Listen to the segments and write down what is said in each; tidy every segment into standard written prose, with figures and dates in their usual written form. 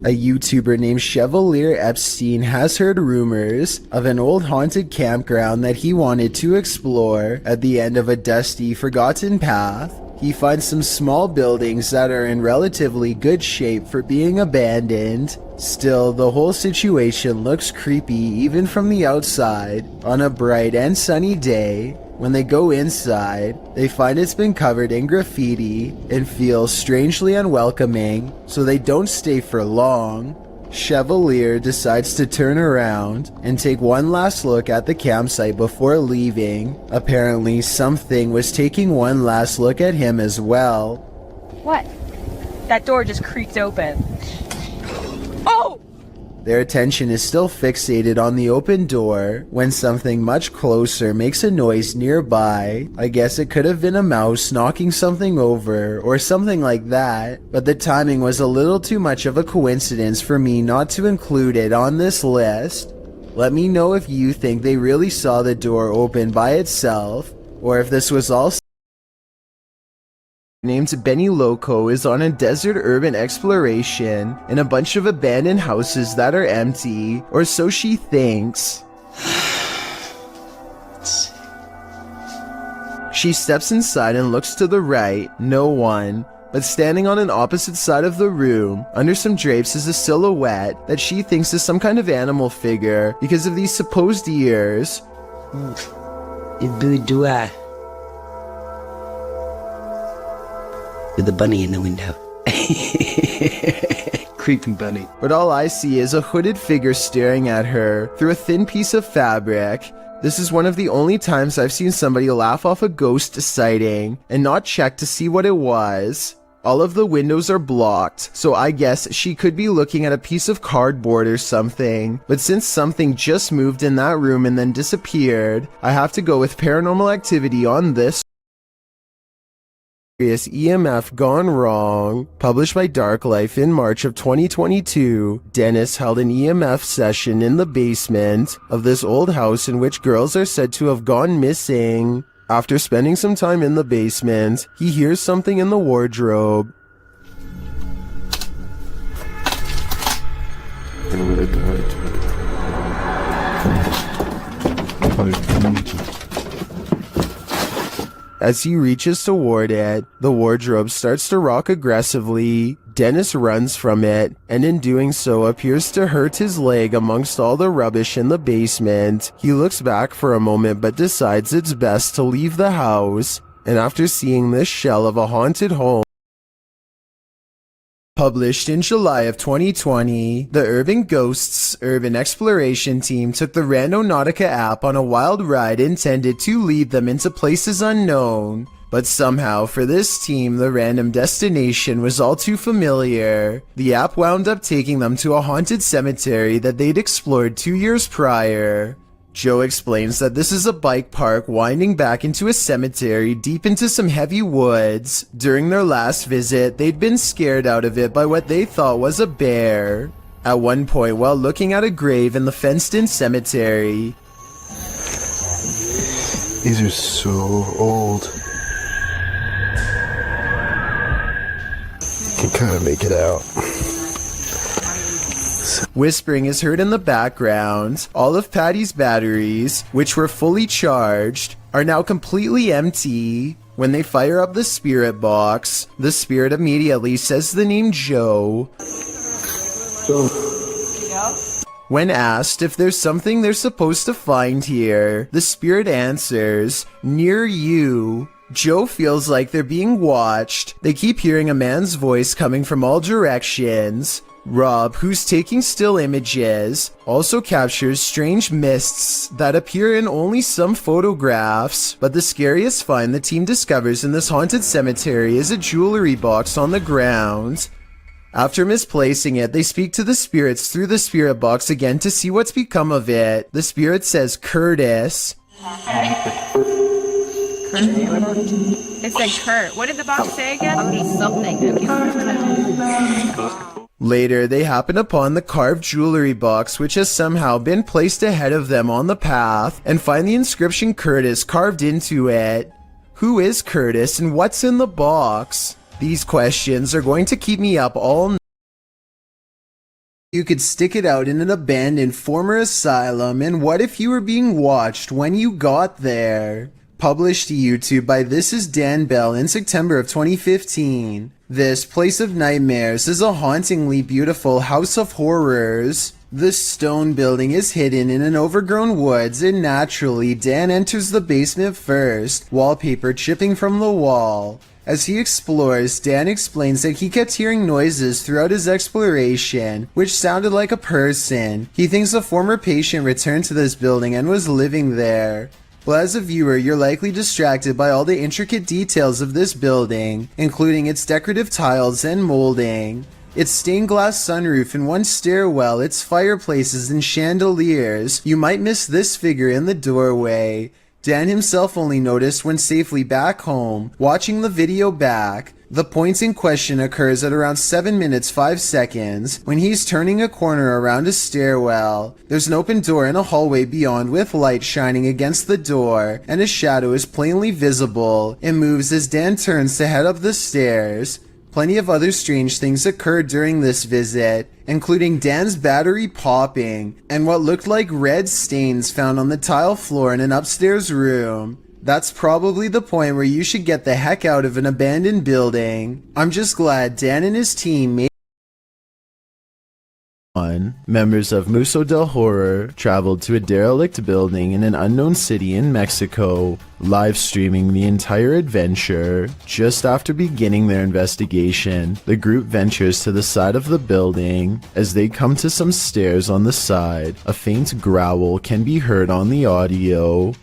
A YouTuber named Chevalier Epstein has heard rumors of an old haunted campground that he wanted to explore. At the end of a dusty, forgotten path, he finds some small buildings that are in relatively good shape for being abandoned. Still, the whole situation looks creepy even from the outside. On a bright and sunny day, when they go inside, they find it's been covered in graffiti and feels strangely unwelcoming, so they don't stay for long. Chevalier decides to turn around and take one last look at the campsite before leaving. Apparently, something was taking one last look at him as well. What? That door just creaked open. Oh! Their attention is still fixated on the open door when something much closer makes a noise nearby. I guess it could have been a mouse knocking something over or something like that, but the timing was a little too much of a coincidence for me not to include it on this list. Let me know if you think they really saw the door open by itself, or if this was all named Benny Loco is on a desert urban exploration in a bunch of abandoned houses that are empty, or so she thinks. She steps inside and looks to the right, no one, but standing on an opposite side of the room, under some drapes, is a silhouette that she thinks is some kind of animal figure because of these supposed ears. With a bunny in the window. Creepy bunny. But all I see is a hooded figure staring at her through a thin piece of fabric. This is one of the only times I've seen somebody laugh off a ghost sighting and not check to see what it was. All of the windows are blocked, so I guess she could be looking at a piece of cardboard or something. But since something just moved in that room and then disappeared, I have to go with paranormal activity on this. EMF Gone Wrong, published by Dark Life in March of 2022, Dennis held an EMF session in the basement of this old house in which girls are said to have gone missing. After spending some time in the basement, he hears something in the wardrobe. As he reaches toward it, the wardrobe starts to rock aggressively. Dennis runs from it, and in doing so appears to hurt his leg amongst all the rubbish in the basement. He looks back for a moment but decides it's best to leave the house, and after seeing this shell of a haunted home, published in July of 2020, the Urban Ghosts Urban Exploration team took the Randonautica app on a wild ride intended to lead them into places unknown. But somehow, for this team, the random destination was all too familiar. The app wound up taking them to a haunted cemetery that they'd explored 2 years prior. Joe explains that this is a bike park winding back into a cemetery deep into some heavy woods. During their last visit, they'd been scared out of it by what they thought was a bear. At one point, while looking at a grave in the fenced-in cemetery, these are so old. You can kind of make it out. Whispering is heard in the background. All of Patty's batteries, which were fully charged, are now completely empty. When they fire up the spirit box, the spirit immediately says the name Joe. When asked if there's something they're supposed to find here, the spirit answers, "Near you." Joe feels like they're being watched. They keep hearing a man's voice coming from all directions. Rob, who's taking still images, also captures strange mists that appear in only some photographs. But the scariest find the team discovers in this haunted cemetery is a jewelry box on the ground. After misplacing it, they speak to the spirits through the spirit box again to see what's become of it. The spirit says Curtis. It said Kurt. What did the box say again? Something. Later, they happen upon the carved jewelry box, which has somehow been placed ahead of them on the path, and find the inscription Curtis carved into it. Who is Curtis and what's in the box? These questions are going to keep me up all night. You could stick it out in an abandoned former asylum, and what if you were being watched when you got there? Published to YouTube by This Is Dan Bell in September of 2015. This Place of Nightmares is a hauntingly beautiful house of horrors. The stone building is hidden in an overgrown woods, and naturally, Dan enters the basement first, wallpaper chipping from the wall. As he explores, Dan explains that he kept hearing noises throughout his exploration, which sounded like a person. He thinks a former patient returned to this building and was living there. Well, as a viewer, you're likely distracted by all the intricate details of this building, including its decorative tiles and molding. Its stained glass sunroof and one stairwell, its fireplaces and chandeliers. You might miss this figure in the doorway. Dan himself only noticed when safely back home, watching the video back. The point in question occurs at around 7 minutes 5 seconds when he's turning a corner around a stairwell. There's an open door in a hallway beyond with light shining against the door, and a shadow is plainly visible. It moves as Dan turns to head up the stairs. Plenty of other strange things occurred during this visit, including Dan's battery popping and what looked like red stains found on the tile floor in an upstairs room. That's probably the point where you should get the heck out of an abandoned building. I'm just glad Dan and his team made Members of Museo del Horror traveled to a derelict building in an unknown city in Mexico, live streaming the entire adventure. Just after beginning their investigation, the group ventures to the side of the building. As they come to some stairs on the side, a faint growl can be heard on the audio.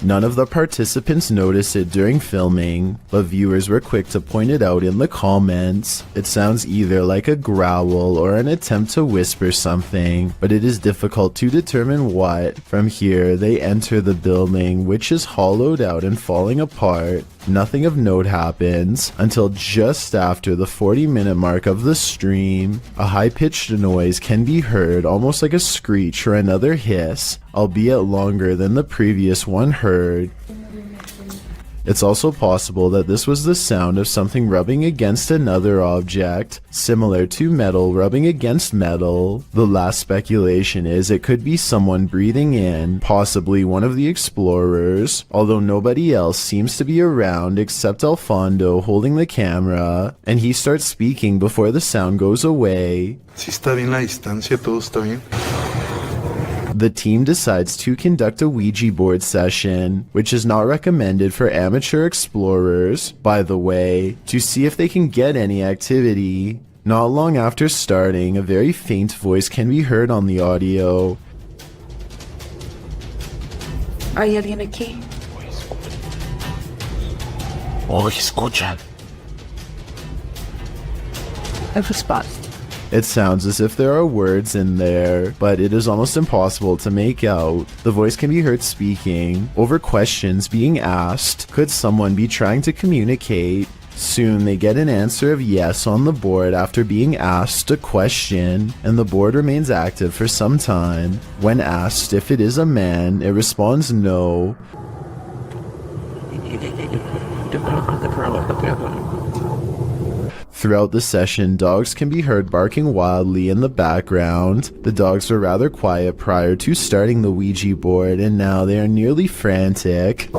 None of the participants noticed it during filming, but viewers were quick to point it out in the comments. It sounds either like a growl or an attempt to whisper something, but it is difficult to determine what. From here, they enter the building, which is hollowed out and falling apart. Nothing of note happens until just after the 40-minute mark of the stream. A high-pitched noise can be heard, almost like a screech or another hiss, albeit longer than the previous one heard. It's also possible that this was the sound of something rubbing against another object, similar to metal rubbing against metal. The last speculation is it could be someone breathing in, possibly one of the explorers, although nobody else seems to be around except Alfondo holding the camera, and he starts speaking before the sound goes away. Si está bien la distancia, todo está bien. The team decides to conduct a Ouija board session, which is not recommended for amateur explorers, by the way, to see if they can get any activity. Not long after starting, a very faint voice can be heard on the audio. ¿Hay alguien aquí? Hoy escuchan. Hay respuesta. It sounds as if there are words in there, but it is almost impossible to make out. The voice can be heard speaking over questions being asked. Could someone be trying to communicate? Soon they get an answer of yes on the board after being asked a question, and the board remains active for some time. When asked if it is a man, it responds no. Throughout the session, dogs can be heard barking wildly in the background. The dogs were rather quiet prior to starting the Ouija board, and now they are nearly frantic.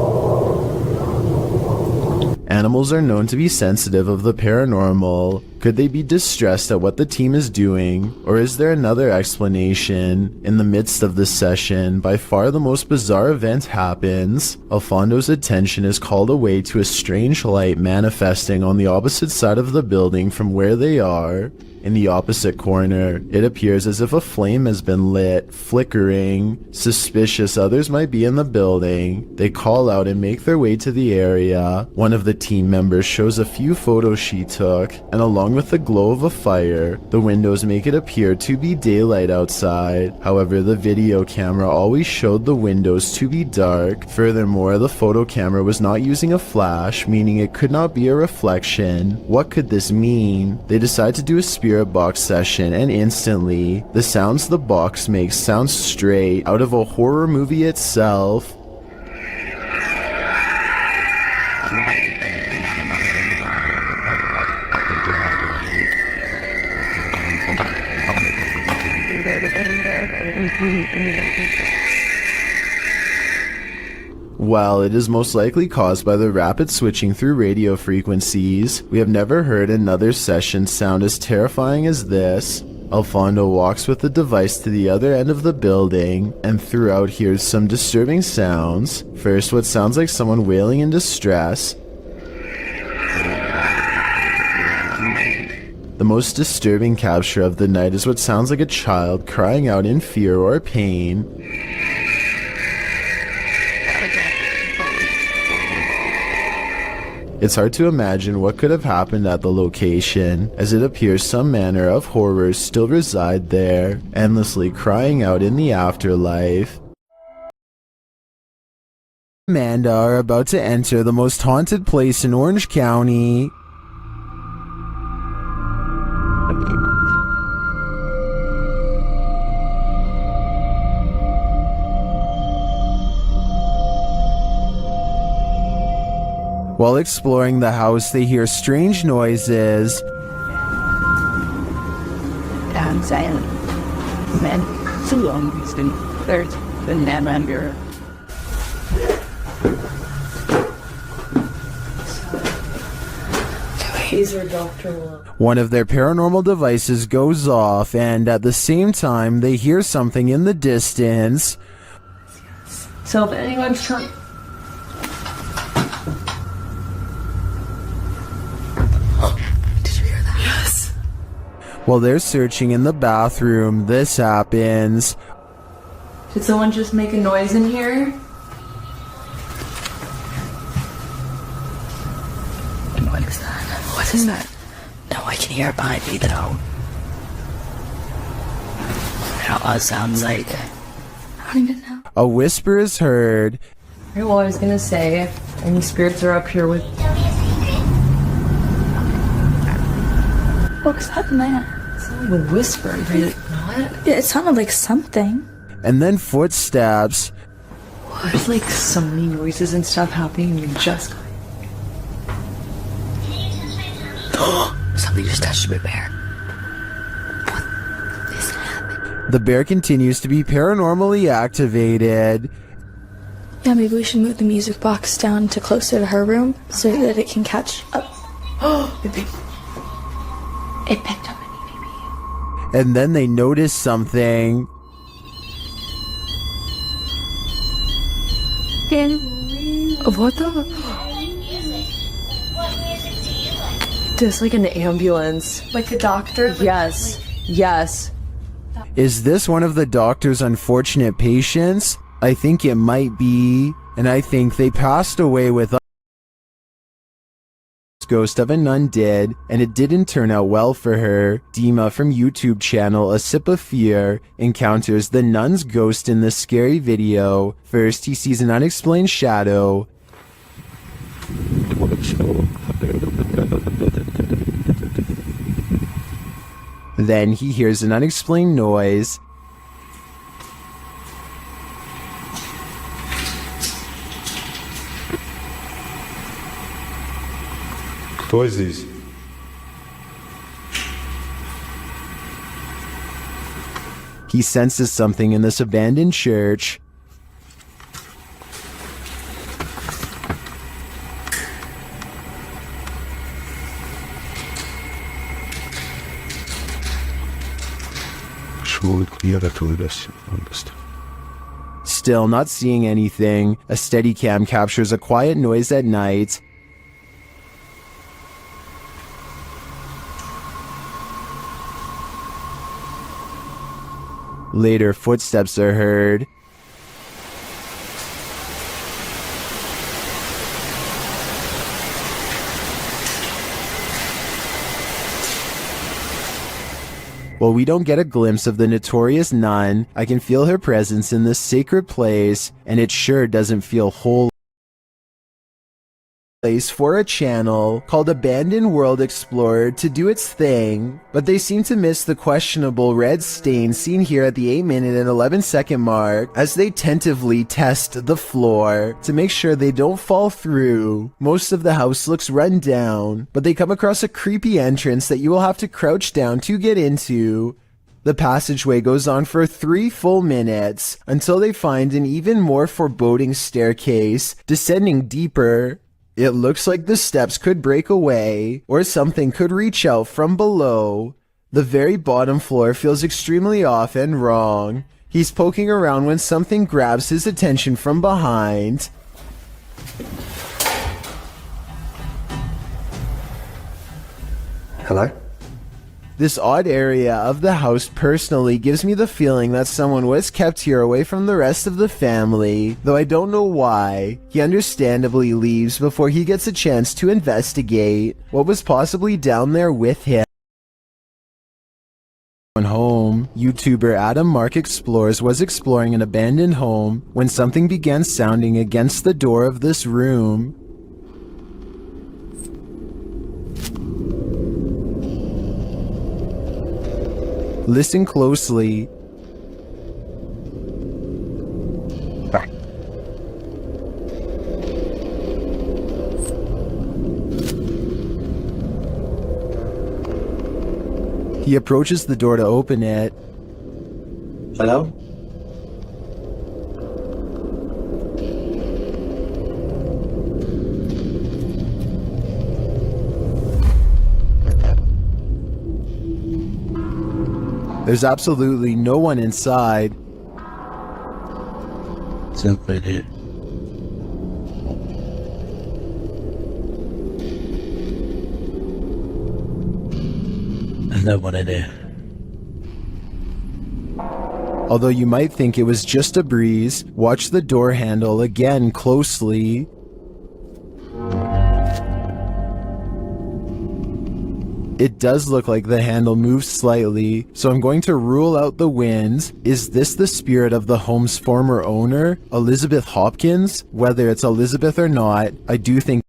Animals are known to be sensitive of the paranormal. Could they be distressed at what the team is doing? Or is there another explanation? In the midst of the session, by far the most bizarre event happens. Alfondo's attention is called away to a strange light manifesting on the opposite side of the building from where they are. In the opposite corner, it appears as if a flame has been lit, flickering. Suspicious others might be in the building. They call out and make their way to the area. One of the team members shows a few photos she took, and along with the glow of a fire, the windows make it appear to be daylight outside. However, the video camera always showed the windows to be dark. Furthermore, the photo camera was not using a flash, meaning it could not be a reflection. What could this mean? They decide to do a spirit box session, and instantly, the sounds the box makes sound straight out of a horror movie itself. While it is most likely caused by the rapid switching through radio frequencies, we have never heard another session sound as terrifying as this. Alfondo walks with the device to the other end of the building, and throughout hears some disturbing sounds. First, what sounds like someone wailing in distress. The most disturbing capture of the night is what sounds like a child crying out in fear or pain. It's hard to imagine what could have happened at the location, as it appears some manner of horrors still reside there, endlessly crying out in the afterlife. Amanda are about to enter the most haunted place in Orange County. While exploring the house, they hear strange noises. I'm silent. Man, so long it's been there's been that under. Taser doctor. One of their paranormal devices goes off, and at the same time, they hear something in the distance. So if anyone's trying. While they're searching in the bathroom, this happens. Did someone just make a noise in here? What is that? What is that? No, I can hear it behind me though. It sounds like. I don't even know. A whisper is heard. Well, I was gonna say, any spirits are up here with. What's that in there? Someone whispered, really? What? Yeah, it sounded like something. And then footsteps. There's like so many noises and stuff happening, and you just. Something just touched my bear. What is happening? The bear continues to be paranormally activated. Yeah, maybe we should move the music box down to closer to her room so that it can catch up. It picked up on me, baby. And then they notice something. What the? There's like an ambulance. Like a doctor? Yes. Yes. Is this one of the doctor's unfortunate patients? I think it might be. And I think they passed away with ghost of a nun did, and it didn't turn out well for her. Dima from YouTube channel A Sip of Fear encounters the nun's ghost in this scary video. First, he sees an unexplained shadow. Then he hears an unexplained noise. Кто здесь? He senses something in this abandoned church. Still not seeing anything, a Steadicam captures a quiet noise at night. Later, footsteps are heard. While we don't get a glimpse of the notorious nun, I can feel her presence in this sacred place, and it sure doesn't feel whole. Place for a channel called Abandoned World Explorer to do its thing, but they seem to miss the questionable red stain seen here at the 8-minute and 11-second mark as they tentatively test the floor to make sure they don't fall through. Most of the house looks run down, but they come across a creepy entrance that you will have to crouch down to get into. The passageway goes on for 3 full minutes until they find an even more foreboding staircase descending deeper. It looks like the steps could break away or something could reach out from below. The very bottom floor feels extremely off and wrong. He's poking around when something grabs his attention from behind. Hello? This odd area of the house personally gives me the feeling that someone was kept here away from the rest of the family, though I don't know why. He understandably leaves before he gets a chance to investigate what was possibly down there with him. Home, YouTuber Adam Mark Explores was exploring an abandoned home when something began sounding against the door of this room. Listen closely. He approaches the door to open it. Hello? There's absolutely no one inside. Simply did. No one in there. Although you might think it was just a breeze, watch the door handle again closely. It does look like the handle moves slightly, so I'm going to rule out the winds. Is this the spirit of the home's former owner, Elizabeth Hopkins? Whether it's Elizabeth or not, I do think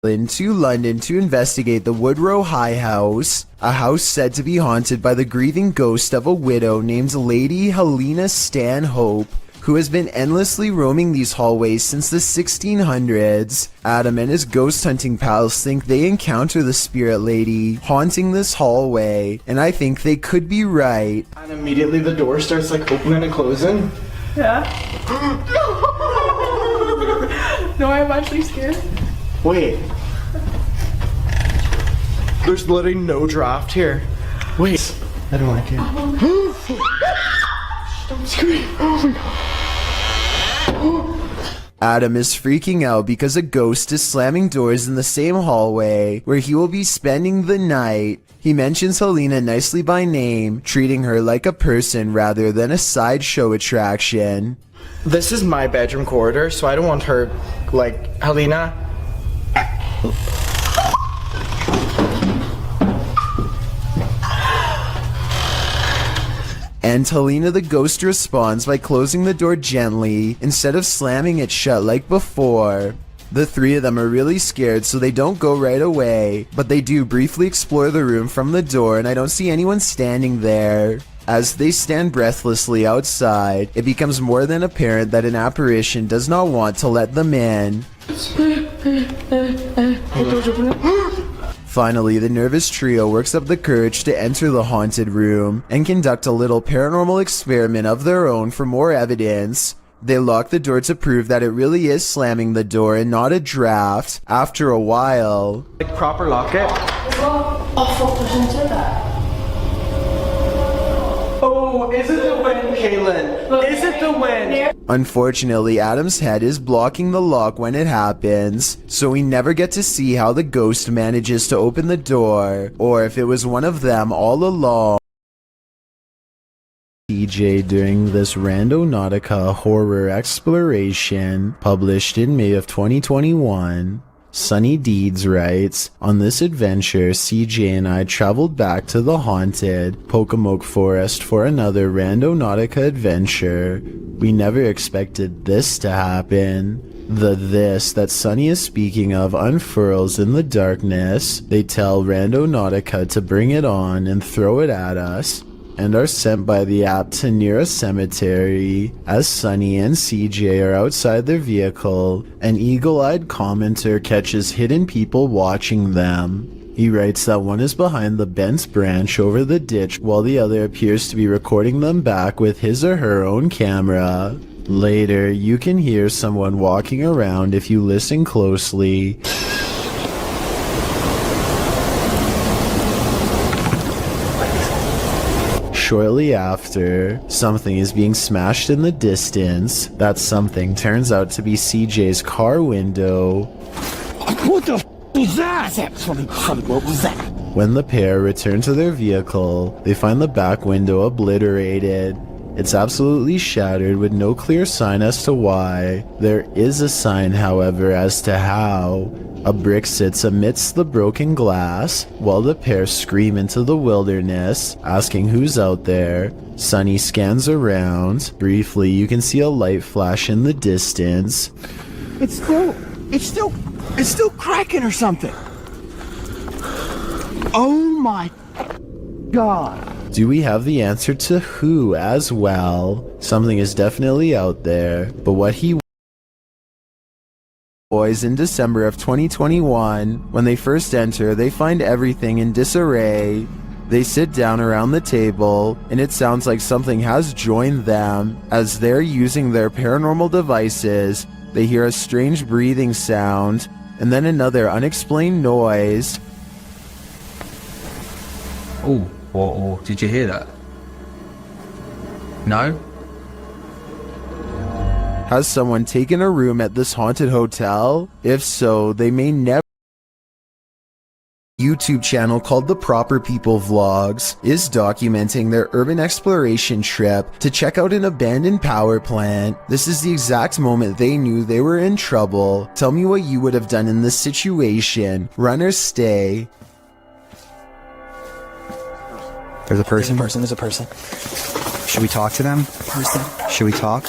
to London to investigate the Woodrow High House, a house said to be haunted by the grieving ghost of a widow named Lady Helena Stanhope, who has been endlessly roaming these hallways since the 1600s. Adam and his ghost hunting pals think they encounter the spirit lady haunting this hallway, and I think they could be right. And immediately the door starts like opening and closing. Yeah. No, I'm actually scared. Wait. There's literally no draft here. Wait. I don't like it. Don't scream. Oh my god. Adam is freaking out because a ghost is slamming doors in the same hallway where he will be spending the night. He mentions Helena nicely by name, treating her like a person rather than a sideshow attraction. This is my bedroom corridor, so I don't want her, like, Helena. And Helena the ghost responds by closing the door gently instead of slamming it shut like before. The 3 of them are really scared, so they don't go right away, but they do briefly explore the room from the door, and I don't see anyone standing there. As they stand breathlessly outside, it becomes more than apparent that an apparition does not want to let them in. Finally, the nervous trio works up the courage to enter the haunted room and conduct a little paranormal experiment of their own for more evidence. They lock the door to prove that it really is slamming the door and not a draft. After a while, Like, proper lock it. Oh, is it the wind, Kaylin? Is it the wind? unfortunately, Adam's head is blocking the lock when it happens, so we never get to see how the ghost manages to open the door, or if it was one of them all along. CJ during this Randonautica horror exploration, published in May of 2021. Sunny Deeds writes, on this adventure, CJ and I traveled back to the haunted Pocomoke Forest for another Randonautica adventure. We never expected this to happen. The this that Sunny is speaking of unfurls in the darkness. They tell Randonautica to bring it on and throw it at us, and are sent by the app to near a cemetery. As Sunny and CJ are outside their vehicle, an eagle-eyed commenter catches hidden people watching them. He writes that one is behind the bent branch over the ditch while the other appears to be recording them back with his or her own camera. Later, you can hear someone walking around if you listen closely. Shortly after, something is being smashed in the distance. That something turns out to be CJ's car window. What the f was that? What was that? When the pair return to their vehicle, they find the back window obliterated. It's absolutely shattered with no clear sign as to why. There is a sign, however, as to how. A brick sits amidst the broken glass while the pair scream into the wilderness, asking who's out there. Sunny scans around. Briefly, you can see a light flash in the distance. It's still cracking or something. Oh my God. Do we have the answer to who as well? Something is definitely out there, but what he boys in December of 2021, when they first enter, they find everything in disarray. They sit down around the table, and it sounds like something has joined them. As they're using their paranormal devices, they hear a strange breathing sound, and then another unexplained noise. Oh, did you hear that? No? Has someone taken a room at this haunted hotel? If so, they may never. YouTube channel called The Proper People Vlogs is documenting their urban exploration trip to check out an abandoned power plant. This is the exact moment they knew they were in trouble. Tell me what you would have done in this situation. Run or stay. There's a person. There's a person. Should we talk to them? Should we talk?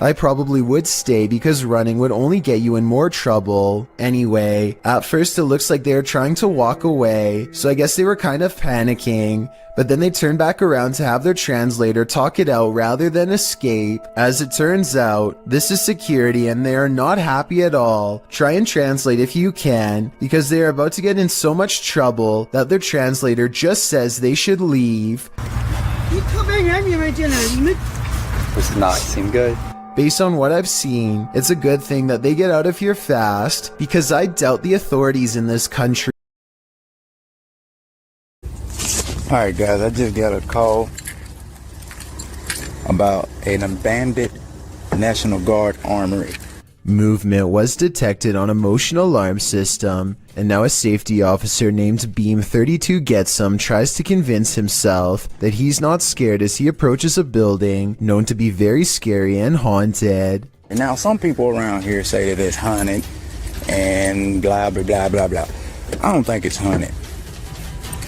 I probably would stay because running would only get you in more trouble. Anyway, at first it looks like they were trying to walk away, so I guess they were kind of panicking. But then they turned back around to have their translator talk it out rather than escape. As it turns out, this is security and they are not happy at all. Try and translate if you can, because they are about to get in so much trouble that their translator just says they should leave. This does not seem good. Based on what I've seen, it's a good thing that they get out of here fast, because I doubt the authorities in this country. Alright guys, I just got a call about an abandoned National Guard armory. Movement was detected on a motion alarm system, and now a safety officer named Beam 32 Getsum tries to convince himself that he's not scared as he approaches a building known to be very scary and haunted. And now some people around here say that it's haunted and blah blah blah blah blah. I don't think it's haunted.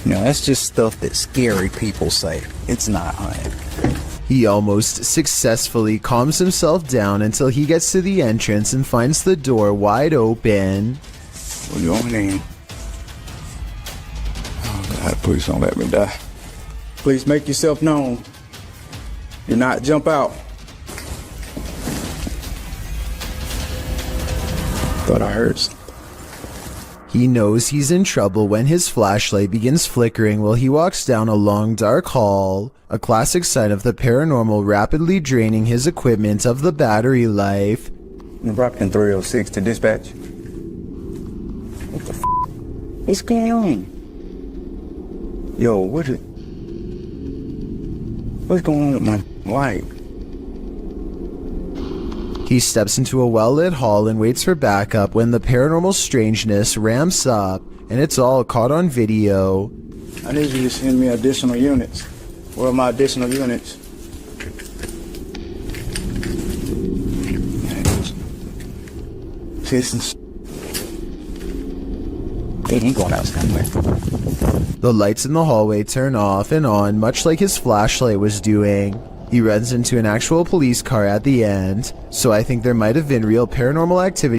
You know, that's just stuff that scary people say. It's not haunted. He almost successfully calms himself down until he gets to the entrance and finds the door wide open. We're going in. Oh God, please don't let me die. Please make yourself known. Do not jump out. Thought I heard something. He knows he's in trouble when his flashlight begins flickering while he walks down a long dark hall, a classic sign of the paranormal rapidly draining his equipment of the battery life. Nebraska 306 to dispatch. What the f*** is going on? Yo, what's going on with my light? He steps into a well-lit hall and waits for backup when the paranormal strangeness ramps up, and it's all caught on video. I need you to send me additional units. Where are my additional units? Citizens. They ain't going out somewhere. The lights in the hallway turn off and on, much like his flashlight was doing. He runs into an actual police car at the end, so I think there might have been real paranormal activity